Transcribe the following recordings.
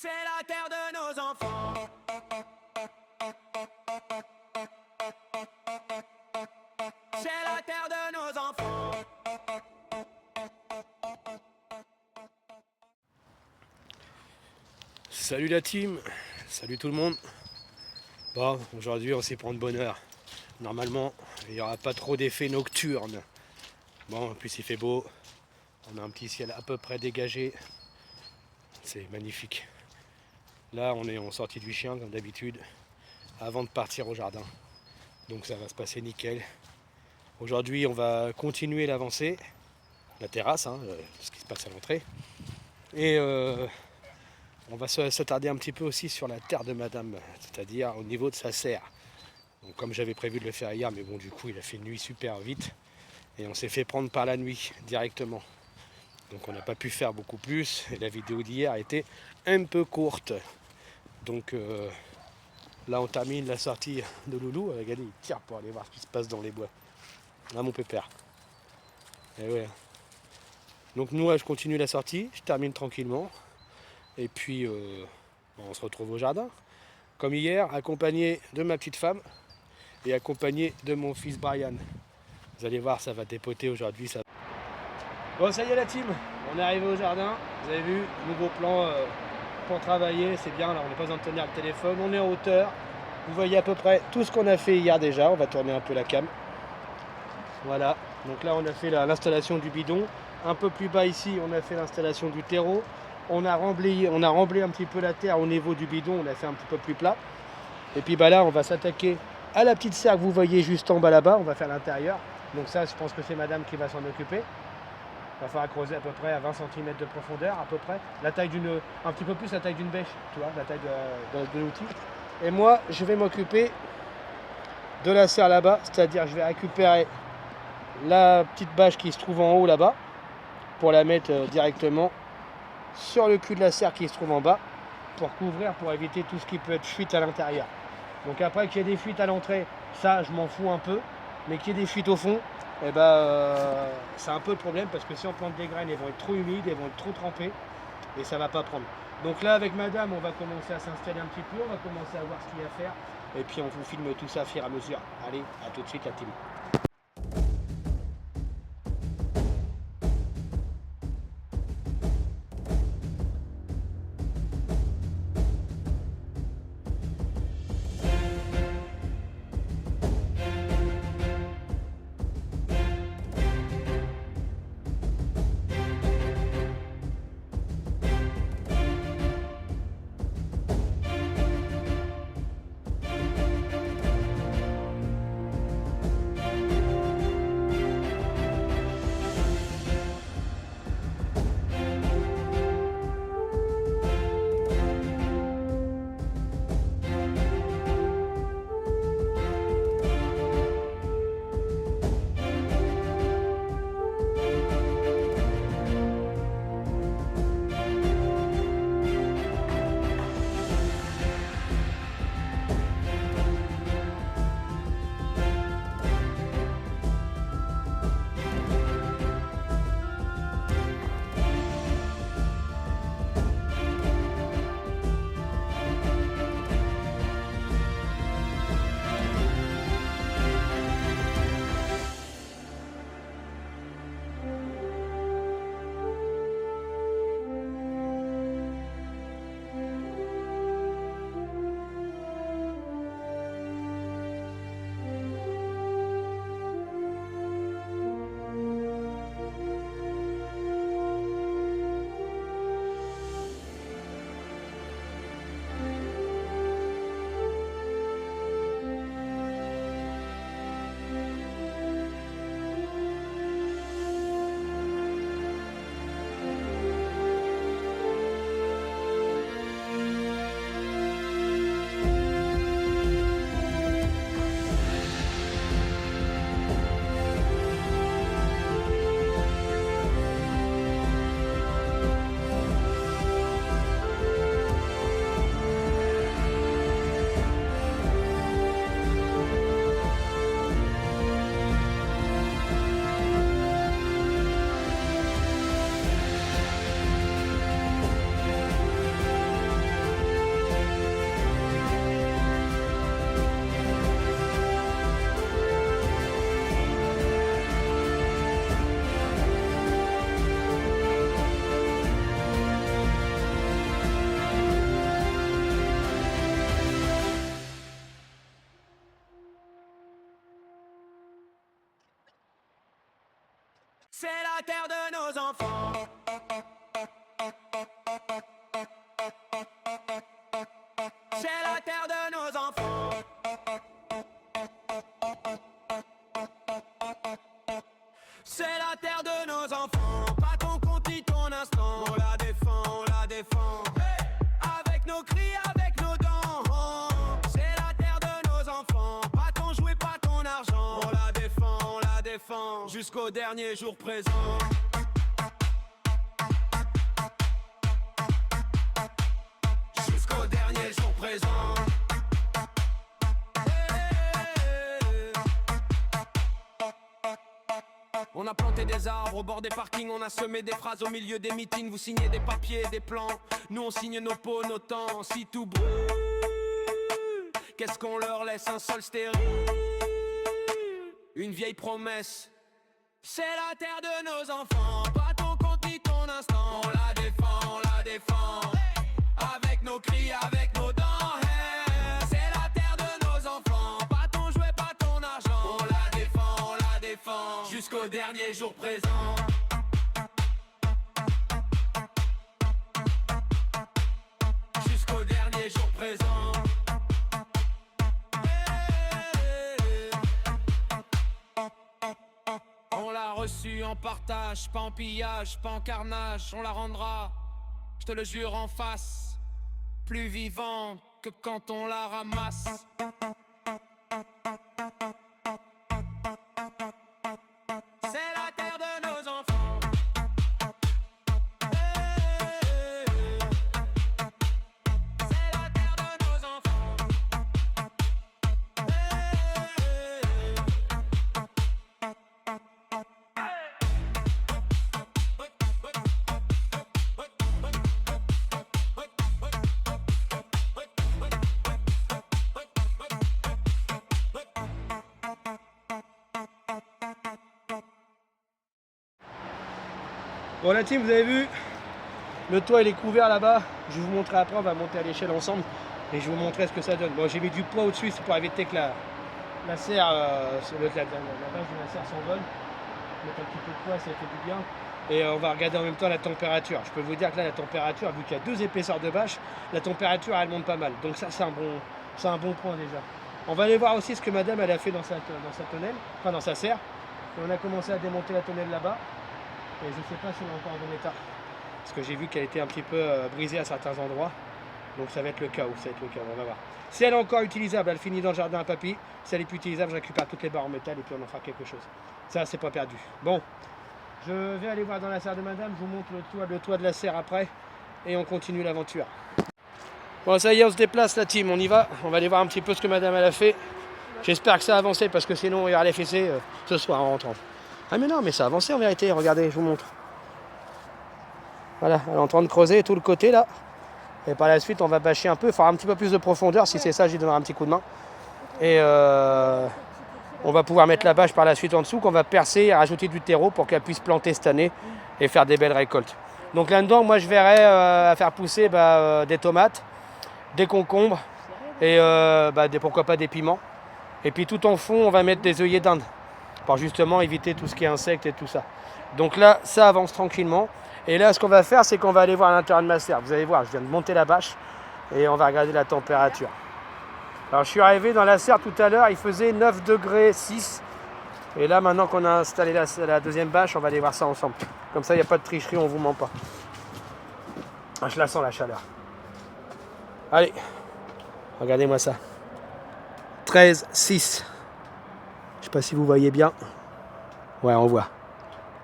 C'est la terre de nos enfants. C'est la terre de nos enfants. Salut la team, salut tout le monde. Bon, aujourd'hui on s'y prend de bonne heure. Normalement, il n'y aura pas trop d'effets nocturnes. Bon, en plus il fait beau. On a un petit ciel à peu près dégagé. C'est magnifique. Là, on est en sortie du chien comme d'habitude, avant de partir au jardin. Donc ça va se passer nickel. Aujourd'hui, on va continuer l'avancée, la terrasse, ce qui se passe à l'entrée. Et on va s'attarder un petit peu aussi sur la terre de madame, c'est-à-dire au niveau de sa serre. Donc, comme j'avais prévu de le faire hier, mais bon, du coup, il a fait nuit super vite. Et on s'est fait prendre par la nuit directement. Donc on n'a pas pu faire beaucoup plus. Et la vidéo d'hier était un peu courte. Donc là, on termine la sortie de Loulou. Regardez, il tire pour aller voir ce qui se passe dans les bois. Là, mon pépère. Et ouais. Donc moi, je continue la sortie. Je termine tranquillement. Et puis, on se retrouve au jardin. Comme hier, accompagné de ma petite femme et accompagné de mon fils Brian. Vous allez voir, ça va dépoter aujourd'hui. Ça... Bon, ça y est la team, on est arrivé au jardin. Vous avez vu, nouveau plan pour travailler. C'est bien, là on n'a pas besoin de tenir le téléphone. On est en hauteur. Vous voyez à peu près tout ce qu'on a fait hier déjà. On va tourner un peu la cam. Voilà, donc là on a fait l'installation du bidon. Un peu plus bas ici, on a fait l'installation du terreau. On a remblé un petit peu la terre au niveau du bidon, on a fait un petit peu plus plat. Et puis bah là, on va s'attaquer à la petite serre que vous voyez juste en bas là-bas. On va faire l'intérieur. Donc ça, je pense que c'est madame qui va s'en occuper. Il va falloir creuser à peu près à 20 cm de profondeur, à peu près. La taille un petit peu plus la taille d'une bêche, tu vois, la taille de l'outil. Et moi, je vais m'occuper de la serre là-bas, c'est-à-dire je vais récupérer la petite bâche qui se trouve en haut là-bas pour la mettre directement sur le cul de la serre qui se trouve en bas pour couvrir, pour éviter tout ce qui peut être fuite à l'intérieur. Donc après qu'il y ait des fuites à l'entrée, ça je m'en fous un peu, mais qu'il y ait des fuites au fond, eh c'est un peu le problème parce que si on plante des graines, elles vont être trop humides, elles vont être trop trempées et ça va pas prendre. Donc là avec madame, on va commencer à s'installer un petit peu, on va commencer à voir ce qu'il y a à faire et puis on vous filme tout ça au fur et à mesure. Allez, à tout de suite la team. C'est la terre de nos enfants. C'est la terre de nos enfants. C'est la terre de nos enfants. Pas ton compte ni ton instant. On la défend, on la défend. Avec nos cris, avec nos dents. C'est la terre de nos enfants. Pas ton jouet, pas ton argent. On la défend. Jusqu'au dernier jour présent. Jusqu'au dernier jour présent. On a planté des arbres au bord des parkings, on a semé des phrases au milieu des meetings. Vous signez des papiers, des plans, nous on signe nos peaux, nos temps. Si tout brûle, qu'est-ce qu'on leur laisse? Un sol stérile, une vieille promesse. C'est la terre de nos enfants, pas ton compte ni ton instant. On la défend, on la défend. Avec nos cris, avec nos dents. C'est la terre de nos enfants, pas ton jouet, pas ton argent. On la défend, jusqu'au dernier jour présent. Jusqu'au dernier jour présent. On l'a reçu en partage, pas en pillage, pas en carnage. On la rendra, je te le jure en face, plus vivant que quand on la ramasse. C'est la terre de nos enfants. C'est la terre de nos enfants. Bon la team, vous avez vu, le toit il est couvert là-bas. Je vais vous montrer après, on va monter à l'échelle ensemble et je vais vous montrer ce que ça donne. Bon, j'ai mis du poids au-dessus, c'est pour éviter que la serre, la base de la serre s'envole. Mettre un petit peu de poids, ça fait du bien. Et on va regarder en même temps la température. Je peux vous dire que là, la température, vu qu'il y a deux épaisseurs de bâche, la température elle monte pas mal. Donc ça, c'est un bon point déjà. On va aller voir aussi ce que madame elle a fait dans sa tonnelle, enfin dans sa serre. Et on a commencé à démonter la tonnelle là-bas. Et je ne sais pas si elle est encore en bon état. Parce que j'ai vu qu'elle était un petit peu brisée à certains endroits. Donc ça va être le chaos, on va voir. Si elle est encore utilisable, elle finit dans le jardin à papy. Si elle est plus utilisable, je récupère toutes les barres en métal et puis on en fera quelque chose. Ça, c'est pas perdu. Bon, je vais aller voir dans la serre de madame. Je vous montre le toit de la serre après. Et on continue l'aventure. Bon, ça y est, on se déplace la team, on y va. On va aller voir un petit peu ce que madame elle a fait. J'espère que ça a avancé parce que sinon il y aura les fessées ce soir en rentrant. Ah mais non, mais ça a avancé en vérité, regardez, je vous montre. Voilà, elle est en train de creuser tout le côté là. Et par la suite, on va bâcher un peu, il faudra un petit peu plus de profondeur. Si c'est ça, j'y donnerai un petit coup de main. Et on va pouvoir mettre la bâche par la suite en dessous, qu'on va percer et rajouter du terreau pour qu'elle puisse planter cette année et faire des belles récoltes. Donc là-dedans, moi je verrai à faire pousser des tomates, des concombres et pourquoi pas des piments. Et puis tout en fond, on va mettre des œillets d'Inde pour justement éviter tout ce qui est insectes et tout ça. Donc là, ça avance tranquillement. Et là, ce qu'on va faire, c'est qu'on va aller voir à l'intérieur de ma serre. Vous allez voir, je viens de monter la bâche et on va regarder la température. Alors, je suis arrivé dans la serre tout à l'heure, il faisait 9 degrés 6. Et là, maintenant qu'on a installé la deuxième bâche, on va aller voir ça ensemble. Comme ça, il n'y a pas de tricherie, on ne vous ment pas. Ah, je la sens, la chaleur. Allez, regardez-moi ça. 13,6. Je sais pas si vous voyez bien. Ouais, on voit.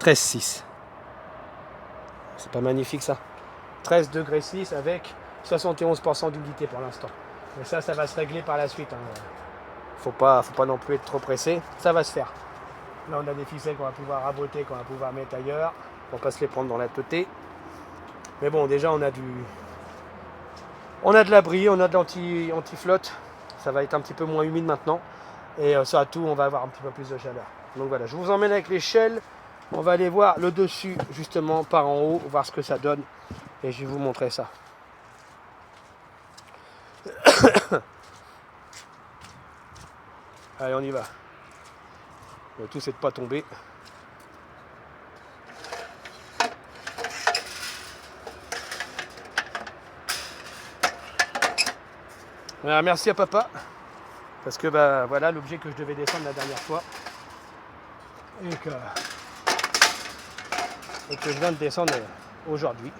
13,6. C'est pas magnifique ça. 13 degrés 6 avec 71% d'humidité pour l'instant. Mais ça va se régler par la suite. Faut pas non plus être trop pressé. Ça va se faire. Là, on a des ficelles qu'on va pouvoir raboter, qu'on va pouvoir mettre ailleurs. Pour pas se les prendre dans la teuté. Mais bon, déjà, on a de l'abri, on a de l'anti-flotte. Ça va être un petit peu moins humide maintenant. Et surtout, on va avoir un petit peu plus de chaleur. Donc voilà, je vous emmène avec l'échelle. On va aller voir le dessus, justement, par en haut, voir ce que ça donne. Et je vais vous montrer ça. Allez, on y va. Le tout, c'est de ne pas tomber. Alors, merci à papa. Parce que bah voilà l'objet que je devais descendre la dernière fois. Et que je viens de descendre aujourd'hui.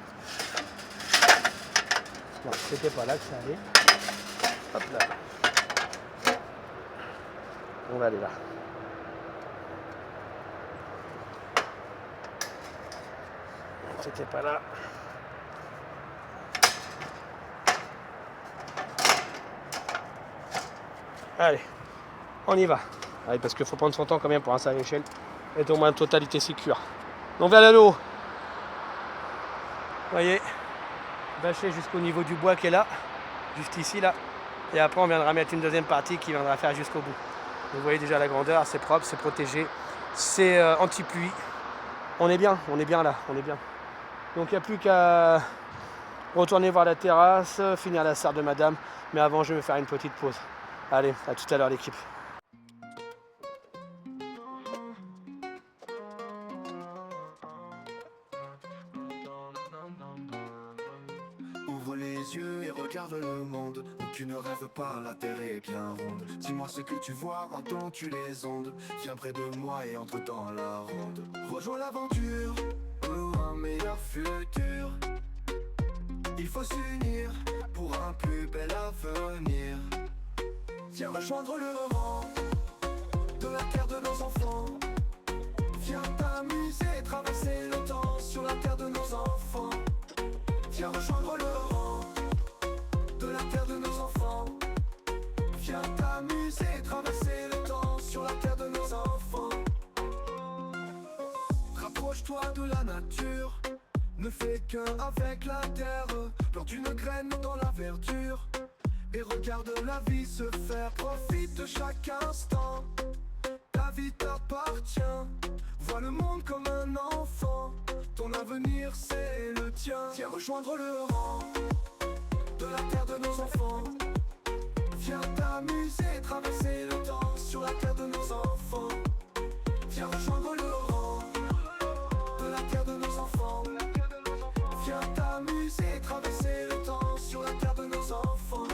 Non, c'était pas là que ça allait. Hop là. On va aller là. C'était pas là. Allez, on y va. Allez, parce qu'il faut prendre son temps quand même pour installer l'échelle. Et au moins en totalité sécure. Donc vers l'eau. Vous voyez, bâché jusqu'au niveau du bois qui est là, juste ici là. Et après on viendra mettre une deuxième partie qui viendra faire jusqu'au bout. Vous voyez déjà la grandeur, c'est propre, c'est protégé, c'est anti-pluie. On est bien là, on est bien. Donc il n'y a plus qu'à retourner voir la terrasse, finir la serre de madame. Mais avant je vais faire une petite pause. Allez, à tout à l'heure l'équipe. Ouvre les yeux et regarde le monde. Donc tu ne rêves pas, la terre est bien ronde. Dis-moi ce que tu vois, entends-tu les ondes? Viens près de moi et entre dans la ronde. Rejoins l'aventure pour un meilleur futur. Il faut s'unir pour un plus bel avenir. Viens rejoindre le rang de la terre de nos enfants. Viens t'amuser, traverser le temps sur la terre de nos enfants. Viens rejoindre le rang de la terre de nos enfants. Viens t'amuser, traverser le temps sur la terre de nos enfants. Rapproche-toi de la nature, ne fais qu'un avec la terre. Plante une graine dans la verdure et regarde la vie se faire. Profite de chaque instant, ta vie t'appartient. Vois le monde comme un enfant, ton avenir c'est le tien. Viens rejoindre le rang de la terre de nos enfants. Viens t'amuser, traverser le temps sur la terre de nos enfants. Viens rejoindre le rang de la terre de nos enfants. Viens t'amuser, traverser le temps sur la terre de nos enfants.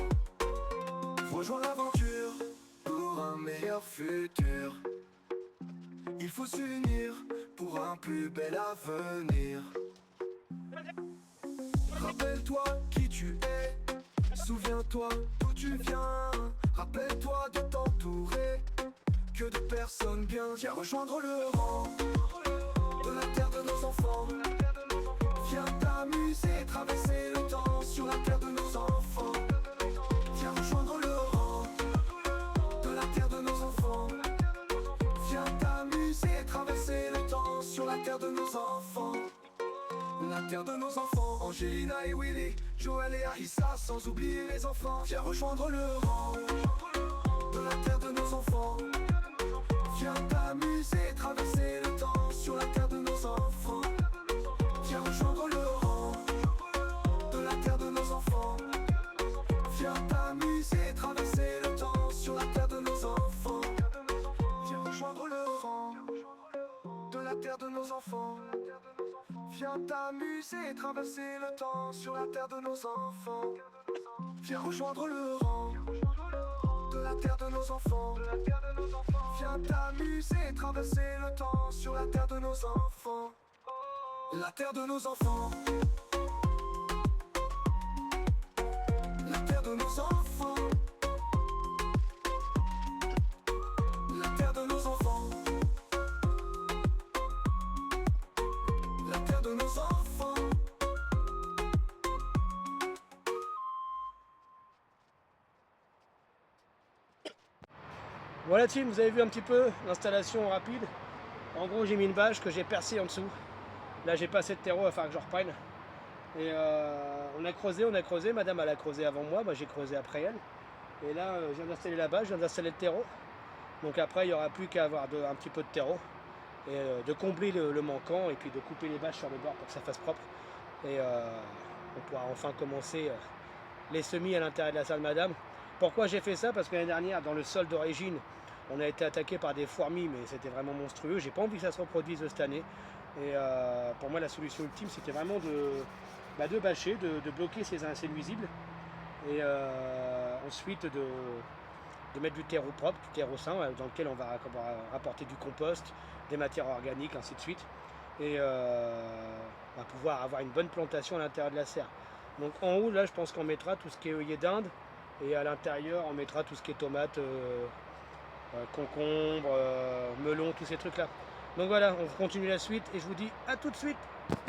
Rejoins l'aventure pour un meilleur futur. Il faut s'unir pour un plus bel avenir. Rappelle-toi qui tu es, souviens-toi d'où tu viens. Rappelle-toi de t'entourer que de personnes bien. Viens rejoindre le rang de la terre de nos enfants. Viens t'amuser, traverser le temps sur la terre de nos enfants. Viens rejoindre le rang de la terre de nos enfants. Viens t'amuser, traverser le temps sur la terre de nos enfants. La terre de nos enfants, Angelina et Willy, Joël et Arissa, sans oublier les enfants. Viens rejoindre le rang de la terre de nos enfants. Viens t'amuser, traverser le temps sur la terre de nos enfants. Viens rejoindre le rang de la terre de nos enfants. Viens t'amuser, traverser le temps sur la terre de nos enfants. Viens rejoindre le rang de la terre de nos enfants. Viens t'amuser, traverser le temps sur la terre de nos enfants. Viens rejoindre le rang de la terre de nos enfants. Viens t'amuser, traverser le temps sur la terre de nos enfants. La terre de nos enfants. La terre de nos enfants. La terre de nos enfants. La terre de nos enfants. Voilà team, vous avez vu un petit peu l'installation rapide. En gros j'ai mis une bâche que j'ai percée en dessous. Là j'ai pas assez de terreau, il va falloir que je reprenne. Et on a creusé, madame elle a creusé avant moi, j'ai creusé après elle. Et là je viens d'installer la bâche, je viens d'installer le terreau. Donc après il n'y aura plus qu'à avoir un petit peu de terreau. Et de combler le manquant et puis de couper les bâches sur le bord pour que ça fasse propre. Et on pourra enfin commencer les semis à l'intérieur de la salle de madame. Pourquoi j'ai fait ça? Parce que l'année dernière, dans le sol d'origine, on a été attaqué par des fourmis, mais c'était vraiment monstrueux. J'ai pas envie que ça se reproduise cette année. Et pour moi, la solution ultime, c'était vraiment de bâcher, de bloquer ces nuisibles. Et ensuite de mettre du terreau propre, du terreau sain, dans lequel on va rapporter du compost, des matières organiques, ainsi de suite. Et on va pouvoir avoir une bonne plantation à l'intérieur de la serre. Donc en haut, là, je pense qu'on mettra tout ce qui est œillet d'Inde. Et à l'intérieur, on mettra tout ce qui est tomates, concombres, melons, tous ces trucs-là. Donc voilà, on continue la suite et je vous dis à tout de suite.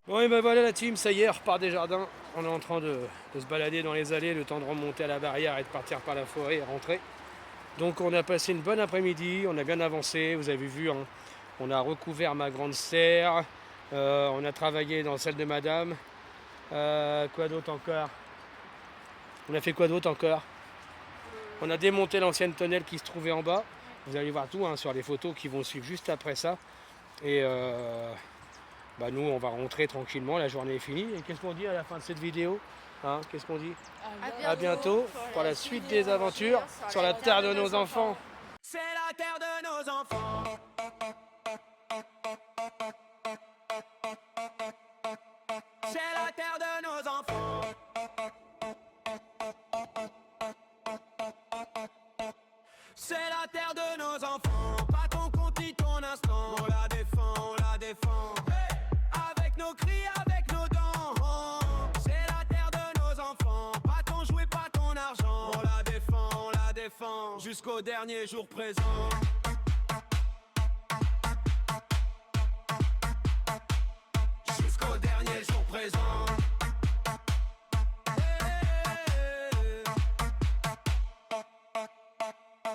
Bon et ben voilà la team, ça y est, on repart des jardins. On est en train de se balader dans les allées, le temps de remonter à la barrière et de partir par la forêt et rentrer. Donc on a passé une bonne après-midi, on a bien avancé, vous avez vu, hein, on a recouvert ma grande serre, on a travaillé dans celle de madame. Quoi d'autre encore? On a fait quoi d'autre encore? On a démonté l'ancienne tonnelle qui se trouvait en bas. Vous allez voir tout, hein, sur les photos qui vont suivre juste après ça. Et nous, on va rentrer tranquillement, la journée est finie. Et qu'est-ce qu'on dit à la fin de cette vidéo, hein? Qu'est-ce qu'on dit? À bientôt pour la suite des aventures sur la terre de nos enfants. C'est la terre de nos enfants. C'est la terre de nos enfants. C'est la terre de nos enfants. Pas ton compte ni ton instant. On la défend, on la défend. Avec nos cris, avec nos dents. C'est la terre de nos enfants. Pas ton jouet, pas ton argent. On la défend jusqu'au dernier jour présent. Jusqu'au dernier jour présent.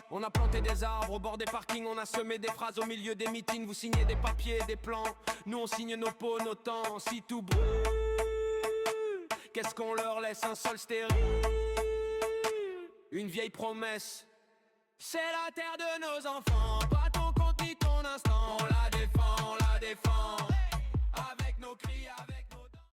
On a planté des arbres au bord des parkings, on a semé des phrases au milieu des meetings. Vous signez des papiers, des plans, nous on signe nos peaux, nos temps. Si tout brûle, qu'est-ce qu'on leur laisse? Un sol stérile, une vieille promesse. C'est la terre de nos enfants, pas ton compte ni ton instant. On la défend, on la défend.